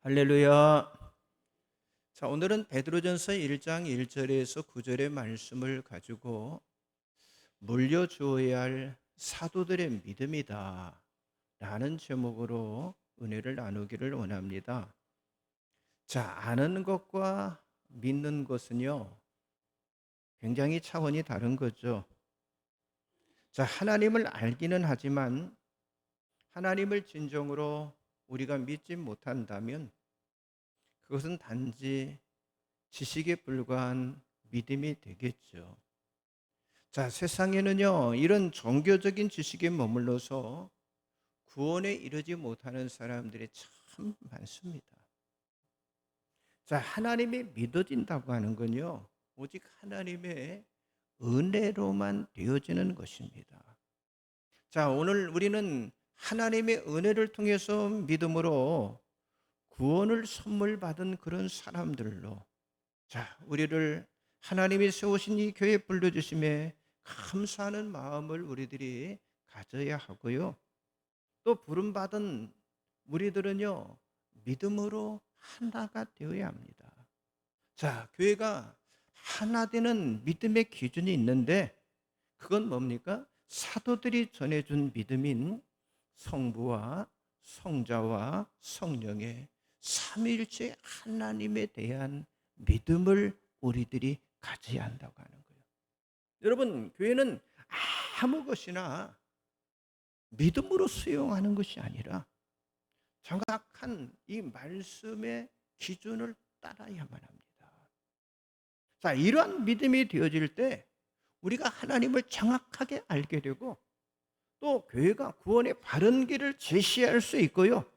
할렐루야. 자, 오늘은 베드로전서 1장 1절에서 9절의 말씀을 가지고 물려주어야 할 사도들의 믿음이다 라는 제목으로 은혜를 나누기를 원합니다. 자, 아는 것과 믿는 것은요, 굉장히 차원이 다른 거죠. 자, 하나님을 알기는 하지만 하나님을 진정으로 우리가 믿지 못한다면 그것은 단지 지식에 불과한 믿음이 되겠죠. 자, 세상에는요, 이런 종교적인 지식에 머물러서 구원에 이르지 못하는 사람들이 참 많습니다. 자, 하나님이 믿어진다고 하는 건요, 오직 하나님의 은혜로만 되어지는 것입니다. 자, 오늘 우리는 하나님의 은혜를 통해서 믿음으로 구원을 선물 받은 그런 사람들로, 자, 우리를 하나님이 세우신 이 교회에 불러주심에 감사하는 마음을 우리들이 가져야 하고요. 또 부름받은 우리들은요, 믿음으로 하나가 되어야 합니다. 자, 교회가 하나 되는 믿음의 기준이 있는데 그건 뭡니까? 사도들이 전해준 믿음인 성부와 성자와 성령의 삼위일체 하나님에 대한 믿음을 우리들이 가져야 한다고 하는 거예요. 여러분, 교회는 아무 것이나 믿음으로 수용하는 것이 아니라 정확한 이 말씀의 기준을 따라야만 합니다. 자, 이러한 믿음이 되어질 때 우리가 하나님을 정확하게 알게 되고 또 교회가 구원의 바른 길을 제시할 수 있고요.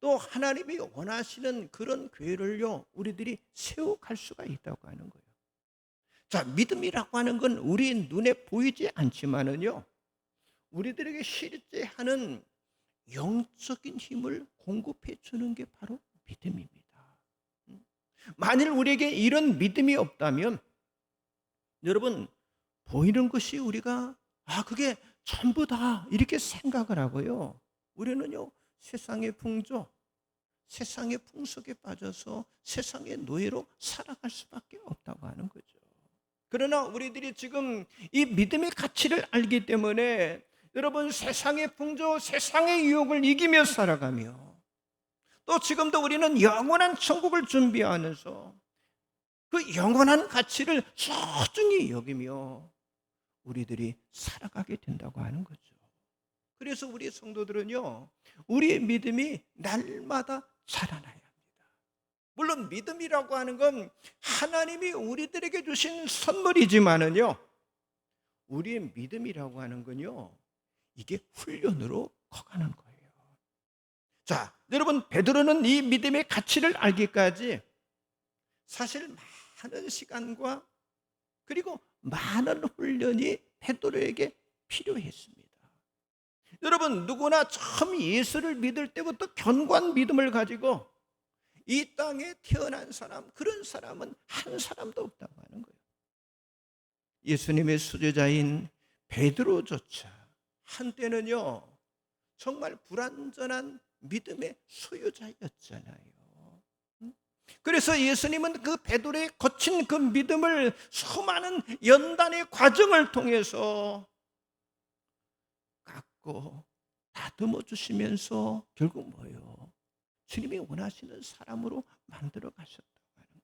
또 하나님이 원하시는 그런 교회를요, 우리들이 세워갈 수가 있다고 하는 거예요. 자, 믿음이라고 하는 건 우리 눈에 보이지 않지만은요, 우리들에게 실제 하는 영적인 힘을 공급해 주는 게 바로 믿음입니다. 만일 우리에게 이런 믿음이 없다면, 여러분, 보이는 것이 우리가, 그게 전부다, 이렇게 생각을 하고요. 우리는요, 세상의 풍조, 세상의 풍속에 빠져서 세상의 노예로 살아갈 수밖에 없다고 하는 거죠. 그러나 우리들이 지금 이 믿음의 가치를 알기 때문에 여러분, 세상의 풍조, 세상의 유혹을 이기며 살아가며 또 지금도 우리는 영원한 천국을 준비하면서 그 영원한 가치를 소중히 여기며 우리들이 살아가게 된다고 하는 거죠. 그래서 우리 성도들은요, 우리의 믿음이 날마다 자라나야 합니다. 물론 믿음이라고 하는 건 하나님이 우리들에게 주신 선물이지만은요, 우리의 믿음이라고 하는 건요, 이게 훈련으로 커가는 거예요. 자, 여러분, 베드로는 이 믿음의 가치를 알기까지 사실 많은 시간과 그리고 많은 훈련이 베드로에게 필요했습니다. 여러분, 누구나 처음 예수를 믿을 때부터 견고한 믿음을 가지고 이 땅에 태어난 사람, 그런 사람은 한 사람도 없다고 하는 거예요. 예수님의 수제자인 베드로조차 한때는요, 정말 불완전한 믿음의 소유자였잖아요. 그래서 예수님은 그 베드로의 거친 그 믿음을 수많은 연단의 과정을 통해서 깎고 다듬어 주시면서 결국 뭐예요? 주님이 원하시는 사람으로 만들어 가셨다고 하는 거예요.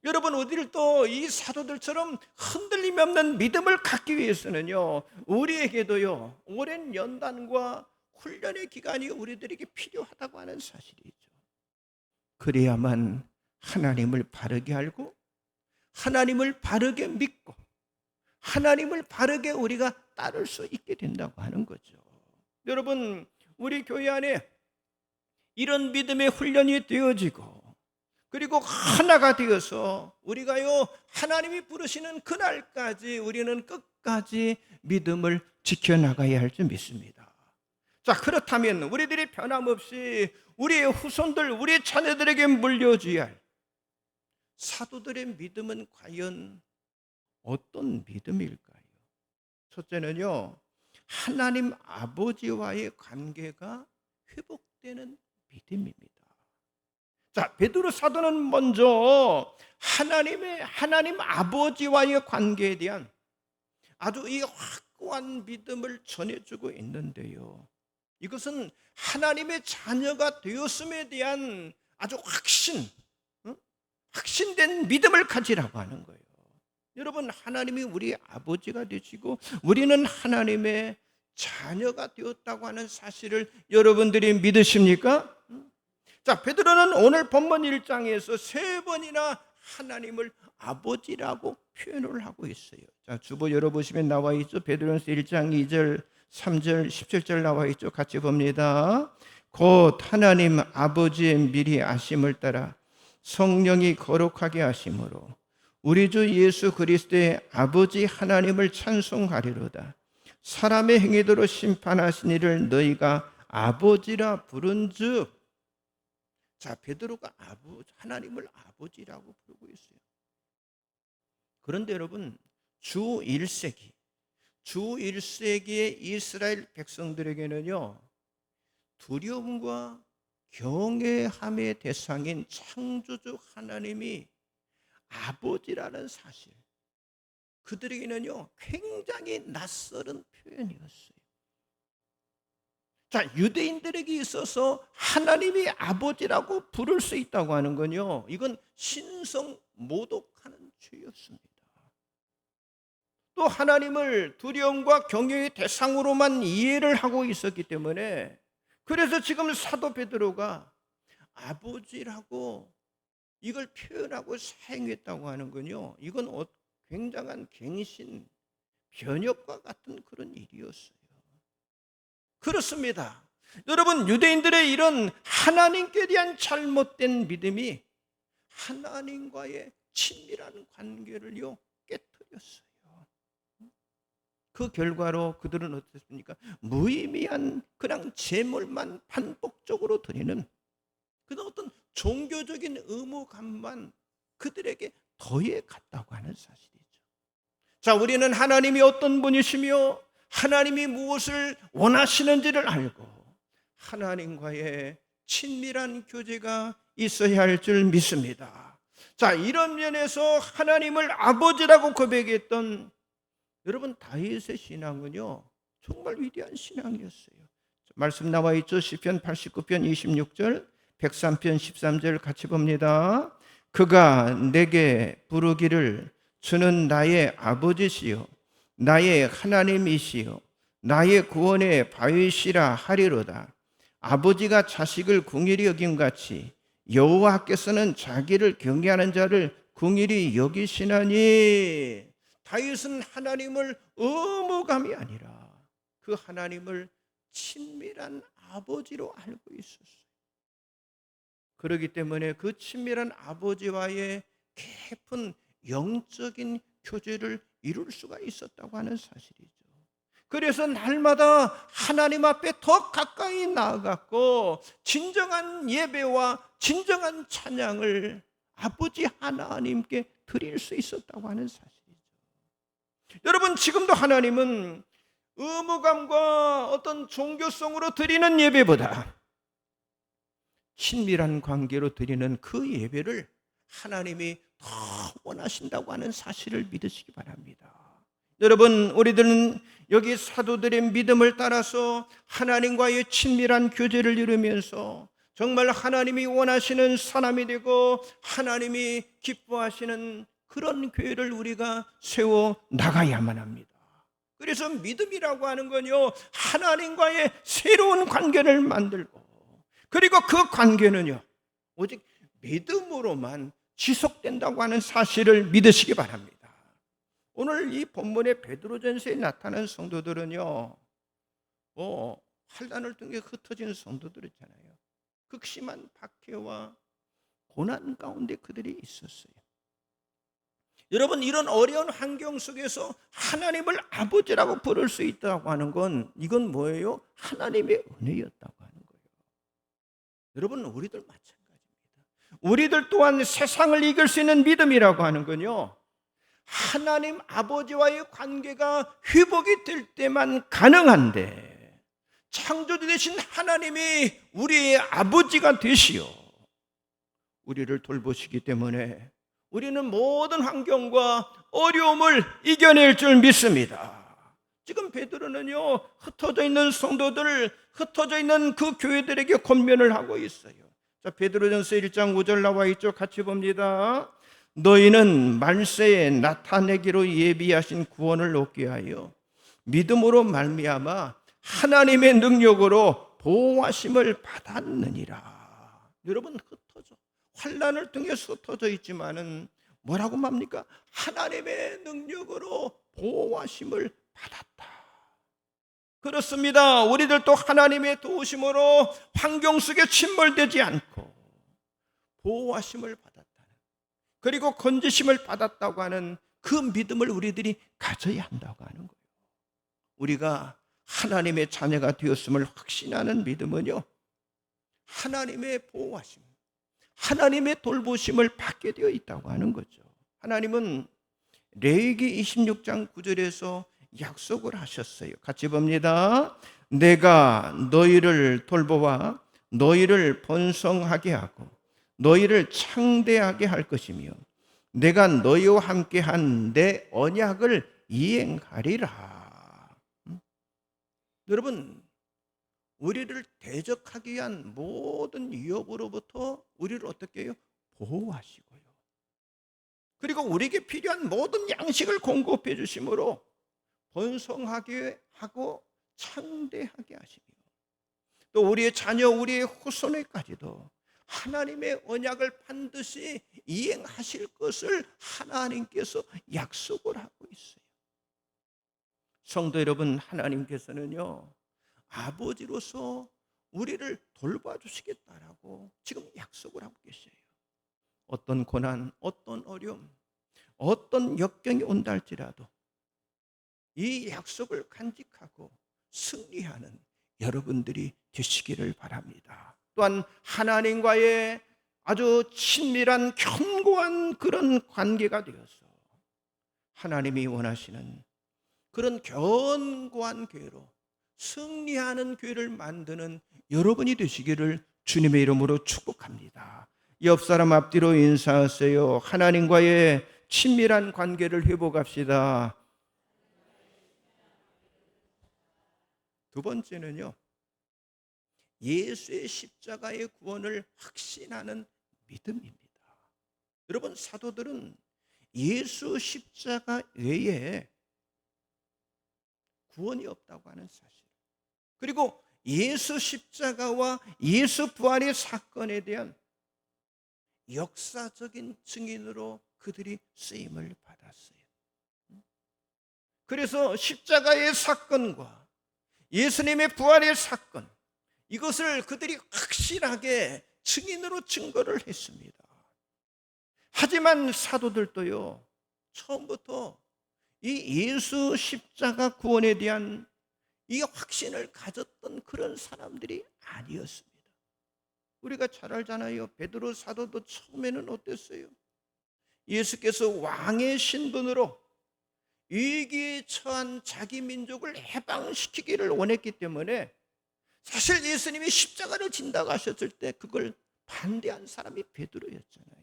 여러분, 우리들도 이 사도들처럼 흔들림이 없는 믿음을 갖기 위해서는요, 우리에게도요, 오랜 연단과 훈련의 기간이 우리들에게 필요하다고 하는 사실이죠. 그래야만 하나님을 바르게 알고 하나님을 바르게 믿고 하나님을 바르게 우리가 따를 수 있게 된다고 하는 거죠. 여러분, 우리 교회 안에 이런 믿음의 훈련이 되어지고 그리고 하나가 되어서 우리가요, 하나님이 부르시는 그날까지 우리는 끝까지 믿음을 지켜나가야 할 줄 믿습니다. 자, 그렇다면 우리들이 변함없이 우리의 후손들, 우리의 자녀들에게 물려줘야 할 사도들의 믿음은 과연 어떤 믿음일까요? 첫째는요, 하나님 아버지와의 관계가 회복되는 믿음입니다. 자, 베드로 사도는 먼저 하나님 아버지와의 관계에 대한 아주 이 확고한 믿음을 전해주고 있는데요. 이것은 하나님의 자녀가 되었음에 대한 아주 확신된 믿음을 가지라고 하는 거예요. 여러분, 하나님이 우리 아버지가 되시고 우리는 하나님의 자녀가 되었다고 하는 사실을 여러분들이 믿으십니까? 자, 베드로는 오늘 본문 1장에서 3번이나 하나님을 아버지라고 표현을 하고 있어요. 자, 주보 열어보시면 나와 있죠. 베드로전서 1장 2절, 3절, 17절 나와 있죠. 같이 봅니다. 곧 하나님 아버지의 미리 아심을 따라 성령이 거룩하게 하심으로 우리 주 예수 그리스도의 아버지 하나님을 찬송하리로다. 사람의 행위대로 심판하신 이를 너희가 아버지라 부른즉. 자, 베드로가 하나님을 아버지라고 부르고 있어요. 그런데 여러분, 주 1세기의 이스라엘 백성들에게는요, 두려움과 경외함의 대상인 창조주 하나님이 아버지라는 사실, 그들에게는요 굉장히 낯설은 표현이었어요. 자, 유대인들에게 있어서 하나님이 아버지라고 부를 수 있다고 하는 건요, 이건 신성 모독하는 죄였습니다. 또 하나님을 두려움과 경외의 대상으로만 이해를 하고 있었기 때문에, 그래서 지금 사도 베드로가 아버지라고 이걸 표현하고 사용했다고 하는 건요, 이건 굉장한 갱신, 변혁과 같은 그런 일이었어요. 그렇습니다. 여러분, 유대인들의 이런 하나님께 대한 잘못된 믿음이 하나님과의 친밀한 관계를요 깨뜨렸어요. 그 결과로 그들은 어땠습니까? 무의미한 그냥 제물만 반복적으로 드리는 그런 어떤 종교적인 의무감만 그들에게 더해 갔다고 하는 사실이죠. 자, 우리는 하나님이 어떤 분이시며 하나님이 무엇을 원하시는지를 알고 하나님과의 친밀한 교제가 있어야 할 줄 믿습니다. 자, 이런 면에서 하나님을 아버지라고 고백했던 여러분, 다윗의 신앙은요 정말 위대한 신앙이었어요. 말씀 나와 있죠. 시편 89편 26절, 103편 13절 같이 봅니다. 그가 내게 부르기를 주는 나의 아버지시요 나의 하나님이시요 나의 구원의 바위시라 하리로다. 아버지가 자식을 궁일이 여김같이 여호와께서는 자기를 경외하는 자를 궁일이 여기시나니. 다윗은 하나님을 의무감이 아니라 그 하나님을 친밀한 아버지로 알고 있었어요. 그렇기 때문에 그 친밀한 아버지와의 깊은 영적인 교제를 이룰 수가 있었다고 하는 사실이죠. 그래서 날마다 하나님 앞에 더 가까이 나아갔고 진정한 예배와 진정한 찬양을 아버지 하나님께 드릴 수 있었다고 하는 사실이죠. 여러분, 지금도 하나님은 의무감과 어떤 종교성으로 드리는 예배보다 친밀한 관계로 드리는 그 예배를 하나님이 더 원하신다고 하는 사실을 믿으시기 바랍니다. 여러분, 우리들은 여기 사도들의 믿음을 따라서 하나님과의 친밀한 교제를 이루면서 정말 하나님이 원하시는 사람이 되고 하나님이 기뻐하시는 그런 교회를 우리가 세워 나가야만 합니다. 그래서 믿음이라고 하는 건요, 하나님과의 새로운 관계를 만들고, 그리고 그 관계는요 오직 믿음으로만 지속된다고 하는 사실을 믿으시기 바랍니다. 오늘 이 본문의 베드로전서에 나타난 성도들은요, 환난을 통해 흩어진 성도들 있잖아요. 극심한 박해와 고난 가운데 그들이 있었어요. 여러분, 이런 어려운 환경 속에서 하나님을 아버지라고 부를 수 있다고 하는 건 이건 뭐예요? 하나님의 은혜였다고 하는 거예요. 여러분, 우리들 마찬가지입니다. 우리들 또한 세상을 이길 수 있는 믿음이라고 하는 건요, 하나님 아버지와의 관계가 회복이 될 때만 가능한데, 창조주 되신 하나님이 우리의 아버지가 되시오 우리를 돌보시기 때문에 우리는 모든 환경과 어려움을 이겨낼 줄 믿습니다. 지금 베드로는요, 흩어져 있는 성도들, 흩어져 있는 그 교회들에게 권면을 하고 있어요. 자, 베드로전서 1장 5절 나와 있죠. 같이 봅니다. 너희는 말세에 나타내기로 예비하신 구원을 얻게 하여 믿음으로 말미암아 하나님의 능력으로 보호하심을 받았느니라. 여러분, 흩어져 환난을 통해서 흩어져 있지만은 뭐라고 말합니까? 하나님의 능력으로 보호하심을 받았다. 그렇습니다. 우리들도 하나님의 도우심으로 환경 속에 침몰되지 않고 보호하심을 받았다는, 그리고 건지심을 받았다고 하는 그 믿음을 우리들이 가져야 한다고 하는 거예요. 우리가 하나님의 자녀가 되었음을 확신하는 믿음은요, 하나님의 보호하심, 하나님의 돌보심을 받게 되어 있다고 하는 거죠. 하나님은 레위기 26장 9절에서 약속을 하셨어요. 같이 봅니다. 내가 너희를 돌보아 너희를 번성하게 하고 너희를 창대하게 할 것이며 내가 너희와 함께한 내 언약을 이행하리라. 여러분, 우리를 대적하기 위한 모든 위협으로부터 우리를 어떻게 해요? 보호하시고요. 그리고 우리에게 필요한 모든 양식을 공급해 주심으로 번성하게 하고 창대하게 하시며 또 우리의 자녀, 우리의 후손에까지도 하나님의 언약을 반드시 이행하실 것을 하나님께서 약속을 하고 있어요. 성도 여러분, 하나님께서는요, 아버지로서 우리를 돌봐주시겠다라고 지금 약속을 하고 계셔요. 어떤 고난, 어떤 어려움, 어떤 역경이 온다 할지라도 이 약속을 간직하고 승리하는 여러분들이 되시기를 바랍니다. 또한 하나님과의 아주 친밀한 견고한 그런 관계가 되어서 하나님이 원하시는 그런 견고한 교회로 승리하는 교회를 만드는 여러분이 되시기를 주님의 이름으로 축복합니다. 옆 사람 앞뒤로 인사하세요. 하나님과의 친밀한 관계를 회복합시다. 두 번째는요, 예수의 십자가의 구원을 확신하는 믿음입니다. 여러분, 사도들은 예수 십자가 외에 구원이 없다고 하는 사실, 그리고 예수 십자가와 예수 부활의 사건에 대한 역사적인 증인으로 그들이 쓰임을 받았어요. 그래서 십자가의 사건과 예수님의 부활의 사건, 이것을 그들이 확실하게 증인으로 증거를 했습니다. 하지만 사도들도요, 처음부터 이 예수 십자가 구원에 대한 이 확신을 가졌던 그런 사람들이 아니었습니다. 우리가 잘 알잖아요. 베드로 사도도 처음에는 어땠어요? 예수께서 왕의 신분으로 위기에 처한 자기 민족을 해방시키기를 원했기 때문에 사실 예수님이 십자가를 진다고 하셨을 때 그걸 반대한 사람이 베드로였잖아요.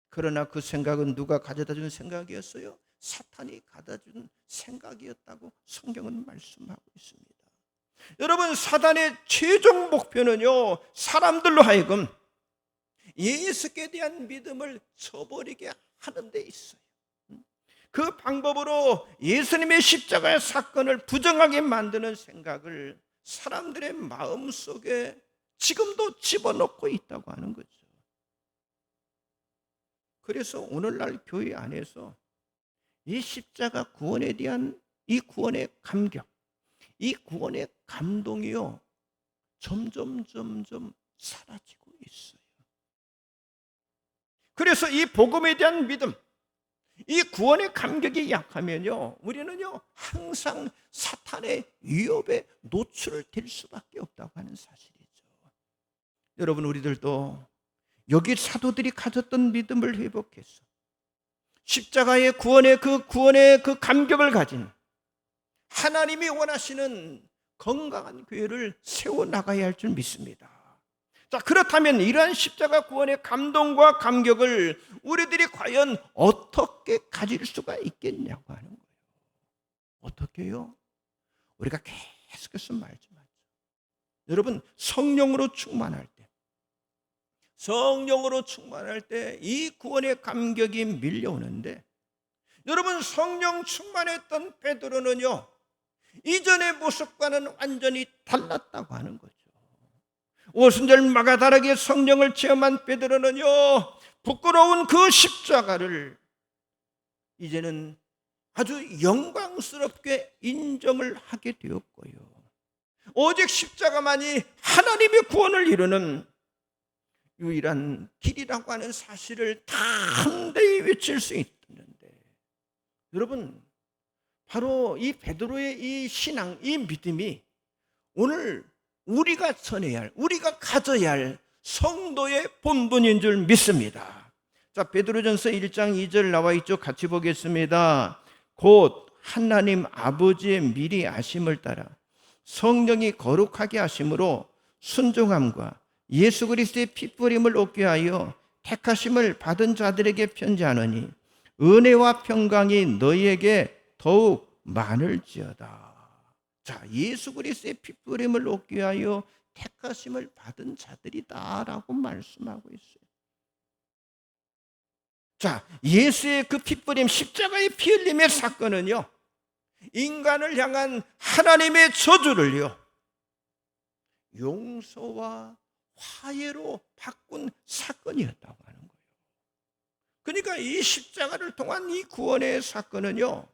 그러나 그 생각은 누가 가져다 준 생각이었어요? 사탄이 가져다 준 생각이었다고 성경은 말씀하고 있습니다. 여러분, 사단의 최종 목표는요, 사람들로 하여금 예수께 대한 믿음을 저버리게 하는 데 있어요. 그 방법으로 예수님의 십자가의 사건을 부정하게 만드는 생각을 사람들의 마음속에 지금도 집어넣고 있다고 하는 거죠. 그래서 오늘날 교회 안에서 이 십자가 구원에 대한 이 구원의 감격, 이 구원의 감동이요, 점점 사라지고 있어요. 그래서 이 복음에 대한 믿음, 이 구원의 감격이 약하면요, 우리는요 항상 사탄의 위협에 노출될 수밖에 없다고 하는 사실이죠. 여러분, 우리들도 여기 사도들이 가졌던 믿음을 회복해서 십자가의 구원의 그 감격을 가진 하나님이 원하시는 건강한 교회를 세워나가야 할 줄 믿습니다. 자, 그렇다면 이러한 십자가 구원의 감동과 감격을 우리들이 과연 어떻게 가질 수가 있겠냐고 하는 거예요. 어떻게요? 우리가 계속해서 말씀하죠. 여러분, 성령으로 충만할 때 이 구원의 감격이 밀려오는데, 여러분, 성령 충만했던 베드로는요, 이전의 모습과는 완전히 달랐다고 하는 거죠. 오순절 마가다락의 성령을 체험한 베드로는요, 부끄러운 그 십자가를 이제는 아주 영광스럽게 인정을 하게 되었고요, 오직 십자가만이 하나님의 구원을 이루는 유일한 길이라고 하는 사실을 담대히 외칠 수 있는데, 여러분, 바로 이 베드로의 이 신앙, 이 믿음이 오늘 우리가 전해야 할, 우리가 가져야 할 성도의 본분인 줄 믿습니다. 자, 베드로전서 1장 2절 나와 있죠. 같이 보겠습니다. 곧 하나님 아버지의 미리 아심을 따라 성령이 거룩하게 하심으로 순종함과 예수 그리스도의 핏부림을 얻게 하여 택하심을 받은 자들에게 편지하노니 은혜와 평강이 너희에게 더욱 많을지어다. 자, 예수 그리스도의 핏부림을 얻게 하여 택하심을 받은 자들이다라고 말씀하고 있어요. 자, 예수의 그 핏부림, 십자가의 피 흘림의 사건은요, 인간을 향한 하나님의 저주를요, 용서와 화해로 바꾼 사건이었다고 하는 거예요. 그러니까 이 십자가를 통한 이 구원의 사건은요,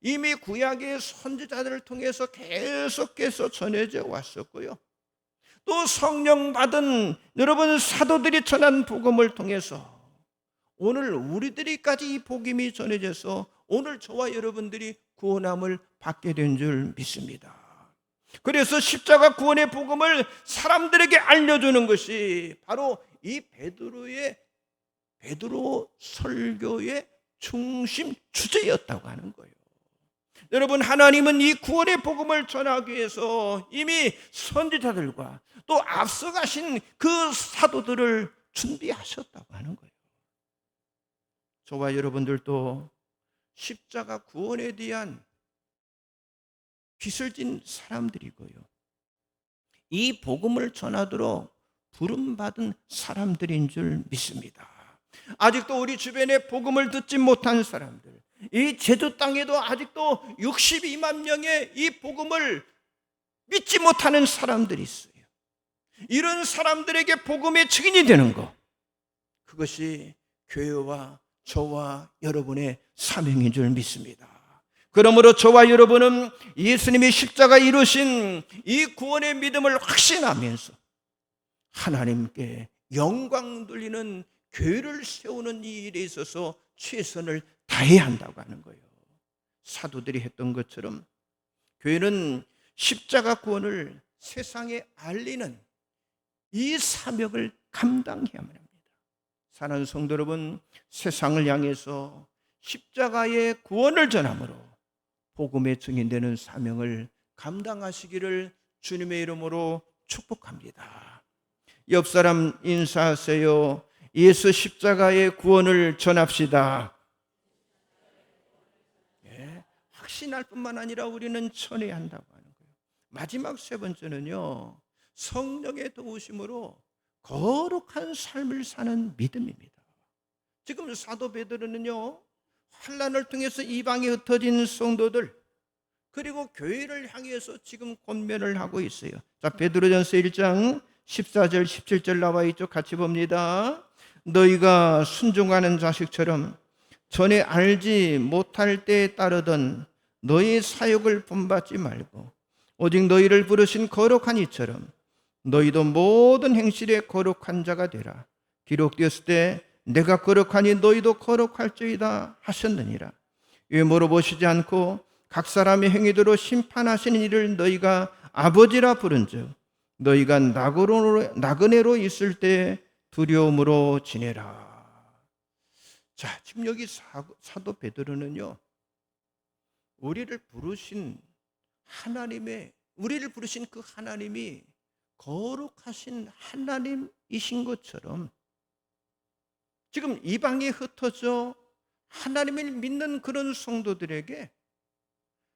이미 구약의 선지자들을 통해서 계속해서 전해져 왔었고요, 또 성령 받은 여러분 사도들이 전한 복음을 통해서 오늘 우리들이까지 이 복음이 전해져서 오늘 저와 여러분들이 구원함을 받게 된 줄 믿습니다. 그래서 십자가 구원의 복음을 사람들에게 알려주는 것이 바로 이 베드로 설교의 중심 주제였다고 하는 거예요. 여러분, 하나님은 이 구원의 복음을 전하기 위해서 이미 선지자들과 또 앞서가신 그 사도들을 준비하셨다고 하는 거예요. 저와 여러분들도 십자가 구원에 대한 빚을 진 사람들이고요, 이 복음을 전하도록 부름받은 사람들인 줄 믿습니다. 아직도 우리 주변에 복음을 듣지 못한 사람들, 이 제주 땅에도 아직도 62만 명의 이 복음을 믿지 못하는 사람들이 있어요. 이런 사람들에게 복음의 증인이 되는 것, 그것이 교회와 저와 여러분의 사명인 줄 믿습니다. 그러므로 저와 여러분은 예수님이 십자가 이루신 이 구원의 믿음을 확신하면서 하나님께 영광 돌리는 교회를 세우는 이 일에 있어서 최선을 다해야 한다고 하는 거예요. 사도들이 했던 것처럼 교회는 십자가 구원을 세상에 알리는 이 사명을 감당해야만 합니다. 사랑하는 성도 여러분, 세상을 향해서 십자가의 구원을 전함으로 복음의 증인되는 사명을 감당하시기를 주님의 이름으로 축복합니다. 옆 사람 인사하세요. 예수 십자가의 구원을 전합시다. 예, 확신할 뿐만 아니라 우리는 전해야 한다고 하는 거예요. 마지막 세 번째는요, 성령의 도우심으로 거룩한 삶을 사는 믿음입니다. 지금 사도 베드로는요, 환난을 통해서 이방에 흩어진 성도들 그리고 교회를 향해서 지금 권면을 하고 있어요. 자, 베드로전서 1장 14절 17절 나와 있죠. 같이 봅니다. 너희가 순종하는 자식처럼 전에 알지 못할 때에 따르던 너희 사욕을 본받지 말고 오직 너희를 부르신 거룩한 이처럼 너희도 모든 행실에 거룩한 자가 되라. 기록되었을 때 내가 거룩하니 너희도 거룩할지이다 하셨느니라. 외모로 보시지 않고 각 사람의 행위대로 심판하시는 이를 너희가 아버지라 부른즉 너희가 나그네로 있을 때 두려움으로 지내라. 자, 지금 여기 사도 베드로는요, 우리를 부르신 그 하나님이 거룩하신 하나님이신 것처럼 지금 이방에 흩어져 하나님을 믿는 그런 성도들에게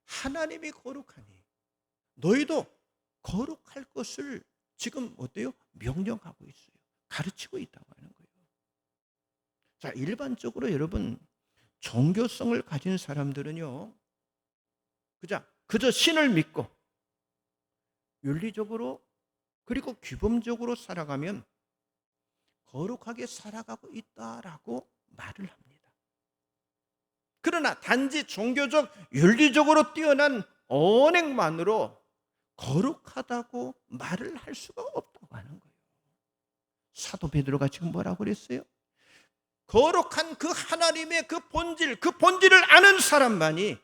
하나님이 거룩하니 너희도 거룩할 것을 지금 어때요? 명령하고 있어요. 가르치고 있다고 하는 거예요. 자, 일반적으로 여러분 종교성을 가진 사람들은요, 그저 신을 믿고 윤리적으로 그리고 규범적으로 살아가면 거룩하게 살아가고 있다라고 말을 합니다. 그러나 단지 종교적 윤리적으로 뛰어난 언행만으로 거룩하다고 말을 할 수가 없다고 하는 거예요. 사도 베드로가 지금 뭐라고 그랬어요? 거룩한 그 하나님의 그 본질을 아는 사람만이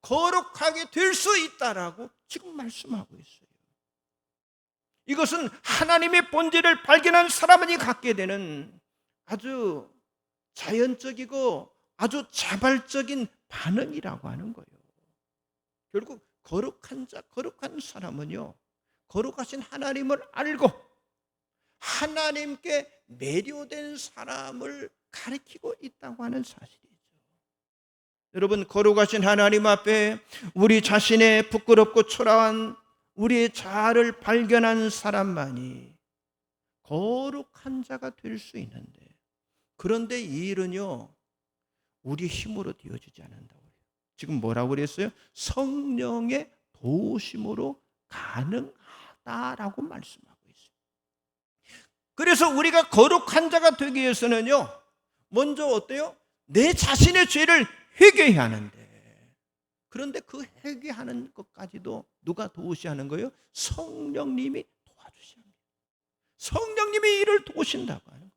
거룩하게 될 수 있다라고 지금 말씀하고 있어요. 이것은 하나님의 본질을 발견한 사람만이 갖게 되는 아주 자연적이고 아주 자발적인 반응이라고 하는 거예요. 결국 거룩한 사람은요, 거룩하신 하나님을 알고 하나님께 매료된 사람을 가리키고 있다고 하는 사실이죠. 여러분, 거룩하신 하나님 앞에 우리 자신의 부끄럽고 초라한 우리의 자아를 발견한 사람만이 거룩한 자가 될 수 있는데, 그런데 이 일은요, 우리 힘으로 되어지지 않는다고 해요. 지금 뭐라고 그랬어요? 성령의 도우심으로 가능하다라고 말씀하고 있어요. 그래서 우리가 거룩한 자가 되기 위해서는요, 먼저 어때요? 내 자신의 죄를 회개해야 하는데, 그런데 그 회개하는 것까지도 누가 도우시하는 거예요? 성령님이 도와주십니다. 성령님이 이를 도우신다고 하는 거예요.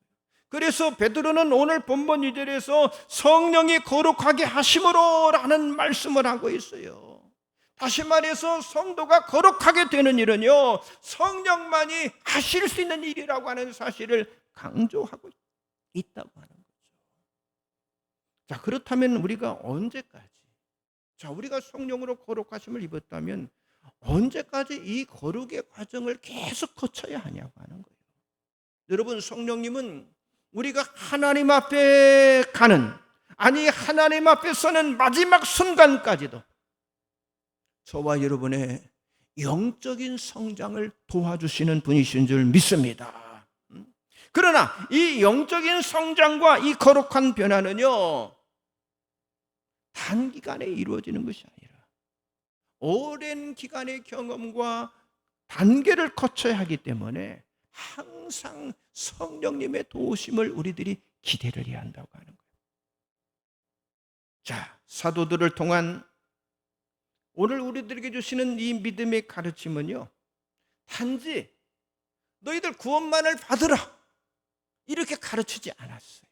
그래서 베드로는 오늘 본문 2절에서 성령이 거룩하게 하심으로 라는 말씀을 하고 있어요. 다시 말해서 성도가 거룩하게 되는 일은요, 성령만이 하실 수 있는 일이라고 하는 사실을 강조하고 있다고 하는 거죠. 자, 그렇다면 우리가 언제까지, 우리가 성령으로 거룩하심을 입었다면 언제까지 이 거룩의 과정을 계속 거쳐야 하냐고 하는 거예요. 여러분, 성령님은 우리가 하나님 앞에 하나님 앞에 서는 마지막 순간까지도 저와 여러분의 영적인 성장을 도와주시는 분이신 줄 믿습니다. 그러나 이 영적인 성장과 이 거룩한 변화는요, 단기간에 이루어지는 것이 아니라 오랜 기간의 경험과 단계를 거쳐야 하기 때문에 항상 성령님의 도우심을 우리들이 기대를 해야 한다고 하는 거예요. 자, 사도들을 통한 오늘 우리들에게 주시는 이 믿음의 가르침은요, 단지 너희들 구원만을 받으라 이렇게 가르치지 않았어요.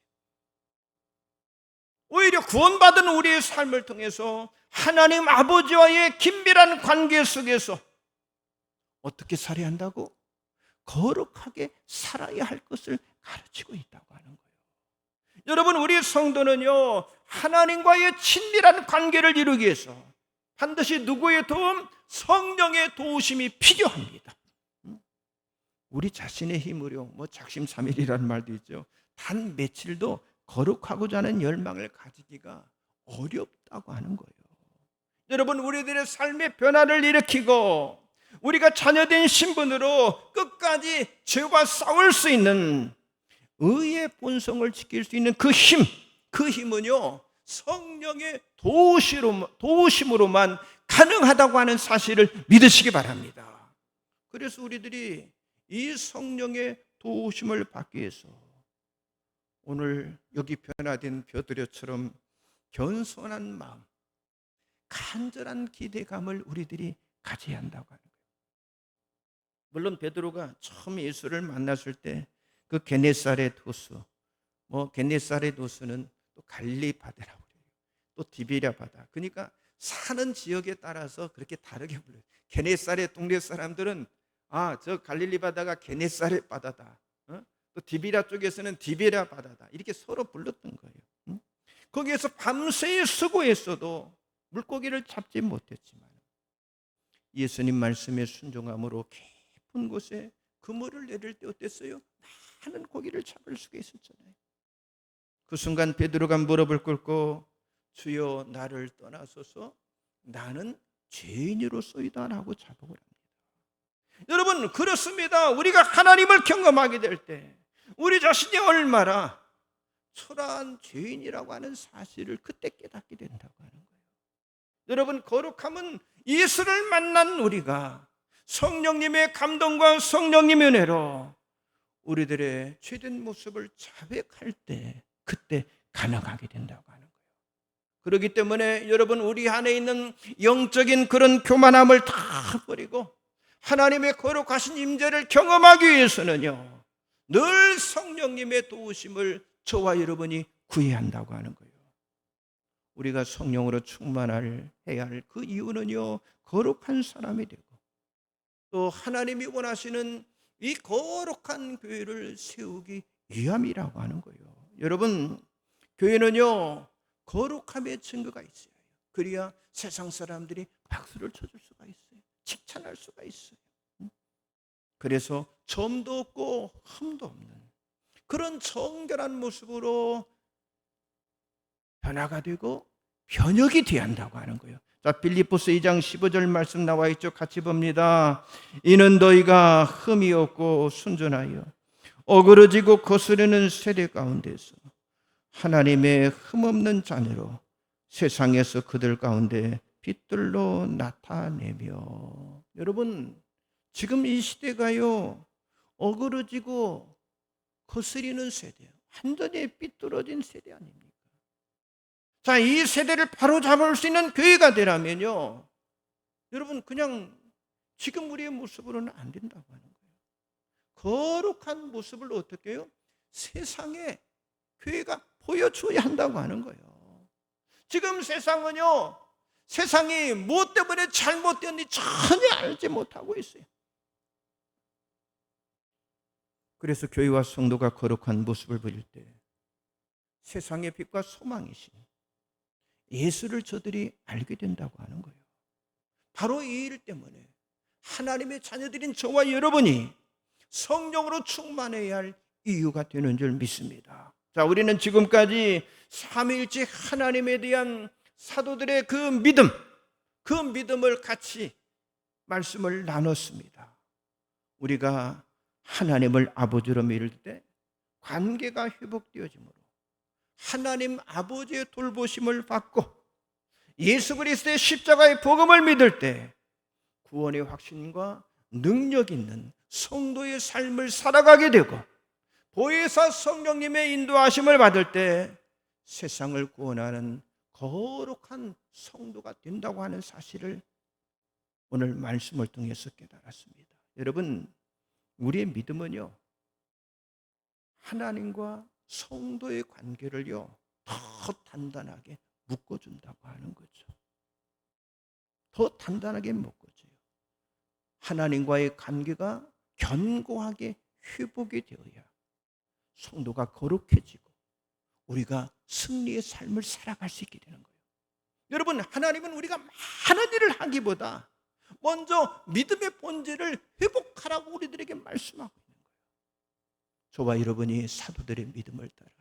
오히려 구원받은 우리의 삶을 통해서 하나님 아버지와의 긴밀한 관계 속에서 어떻게 살아야 한다고? 거룩하게 살아야 할 것을 가르치고 있다고 하는 거예요. 여러분, 우리 성도는요, 하나님과의 친밀한 관계를 이루기 위해서 반드시 누구의 도움? 성령의 도우심이 필요합니다. 우리 자신의 힘으로 작심삼일이라는 말도 있죠. 단 며칠도 거룩하고자 하는 열망을 가지기가 어렵다고 하는 거예요. 여러분, 우리들의 삶의 변화를 일으키고 우리가 자녀된 신분으로 끝까지 죄와 싸울 수 있는 의의 본성을 지킬 수 있는 그 힘은요, 성령의 도우심으로만 가능하다고 하는 사실을 믿으시기 바랍니다. 그래서 우리들이 이 성령의 도우심을 받기 위해서 오늘 여기 변화된 베드로처럼 겸손한 마음, 간절한 기대감을 우리들이 가져야 한다고 하는 거예요. 물론 베드로가 처음 예수를 만났을 때 그 게네사렛 호수, 게네사렛 호수는 또 갈릴리 바다라고 그래요. 또 디베랴 바다. 그러니까 사는 지역에 따라서 그렇게 다르게 불러요. 게네사렛 동네 사람들은 저 갈릴리 바다가 게네사렛 바다다. 또 디베랴 쪽에서는 디베랴 바다다. 이렇게 서로 불렀던 거예요. 거기에서 밤새 수고했어도 물고기를 잡지 못했지만 예수님 말씀에 순종함으로 깊은 곳에 그물을 내릴 때 어땠어요? 많은 고기를 잡을 수가 있었잖아요. 그 순간 베드로가 무릎을 꿇고 주여 나를 떠나소서 나는 죄인으로소이다라고 자복을 합니다. 여러분 그렇습니다. 우리가 하나님을 경험하게 될 때 우리 자신이 얼마나 초라한 죄인이라고 하는 사실을 그때 깨닫게 된다고 하는 거예요. 여러분 거룩함은 예수를 만난 우리가 성령님의 감동과 성령님의 은혜로 우리들의 죄된 모습을 자백할 때 그때 가능하게 된다고 하는 거예요. 그렇기 때문에 여러분 우리 안에 있는 영적인 그런 교만함을 다 버리고 하나님의 거룩하신 임재를 경험하기 위해서는요 늘 성령님의 도우심을 저와 여러분이 구해야 한다고 하는 거예요. 우리가 성령으로 해야 할 그 이유는요 거룩한 사람이 되고 또 하나님이 원하시는 이 거룩한 교회를 세우기 위함이라고 하는 거예요. 여러분 교회는요 거룩함의 증거가 있어요. 그래야 세상 사람들이 박수를 쳐줄 수가 있어요. 칭찬할 수가 있어요. 그래서 점도 없고 흠도 없는 그런 정결한 모습으로 변화가 되고 변혁이 되어야 한다고 하는 거예요. 자, 빌립보서 2장 15절 말씀 나와 있죠. 같이 봅니다. 이는 너희가 흠이 없고 순전하여 어그러지고 거스르는 세대 가운데서 하나님의 흠없는 자녀로 세상에서 그들 가운데 빛들로 나타내며. 여러분 지금 이 시대가요 어그러지고 거스리는 세대예요. 완전히 삐뚤어진 세대 아닙니까? 자, 이 세대를 바로잡을 수 있는 교회가 되려면요 여러분 그냥 지금 우리의 모습으로는 안 된다고 하는 거예요. 거룩한 모습을 어떻게 해요? 세상에 교회가 보여줘야 한다고 하는 거예요. 지금 세상은요 세상이 무엇 때문에 잘못되었는지 전혀 알지 못하고 있어요. 그래서 교회와 성도가 거룩한 모습을 보일 때 세상의 빛과 소망이신 예수를 저들이 알게 된다고 하는 거예요. 바로 이 일 때문에 하나님의 자녀들인 저와 여러분이 성령으로 충만해야 할 이유가 되는 줄 믿습니다. 자, 우리는 지금까지 삼위일체 하나님에 대한 사도들의 그 믿음을 같이 말씀을 나눴습니다. 우리가 하나님을 아버지로 믿을 때 관계가 회복되어지므로 하나님 아버지의 돌보심을 받고 예수 그리스도의 십자가의 복음을 믿을 때 구원의 확신과 능력 있는 성도의 삶을 살아가게 되고 보혜사 성령님의 인도하심을 받을 때 세상을 구원하는 거룩한 성도가 된다고 하는 사실을 오늘 말씀을 통해서 깨달았습니다. 여러분 우리의 믿음은요 하나님과 성도의 관계를요 더 단단하게 묶어준다고 하는 거죠. 더 단단하게 묶어줘요. 하나님과의 관계가 견고하게 회복이 되어야 성도가 거룩해지고 우리가 승리의 삶을 살아갈 수 있게 되는 거예요. 여러분 하나님은 우리가 많은 일을 하기보다 먼저 믿음의 본질을 회복하라고 우리들에게 말씀하고 있는 거예요. 저와 여러분이 사도들의 믿음을 따라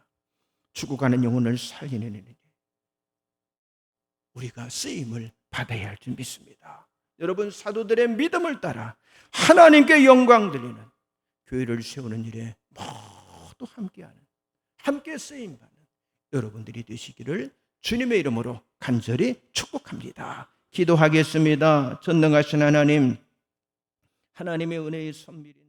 죽어가는 영혼을 살리는 일에 우리가 쓰임을 받아야 할 줄 믿습니다. 여러분 사도들의 믿음을 따라 하나님께 영광 드리는 교회를 세우는 일에 모두 함께하는 함께 쓰임받는 여러분들이 되시기를 주님의 이름으로 간절히 축복합니다. 기도하겠습니다. 전능하신 하나님, 하나님의 은혜의 선밀이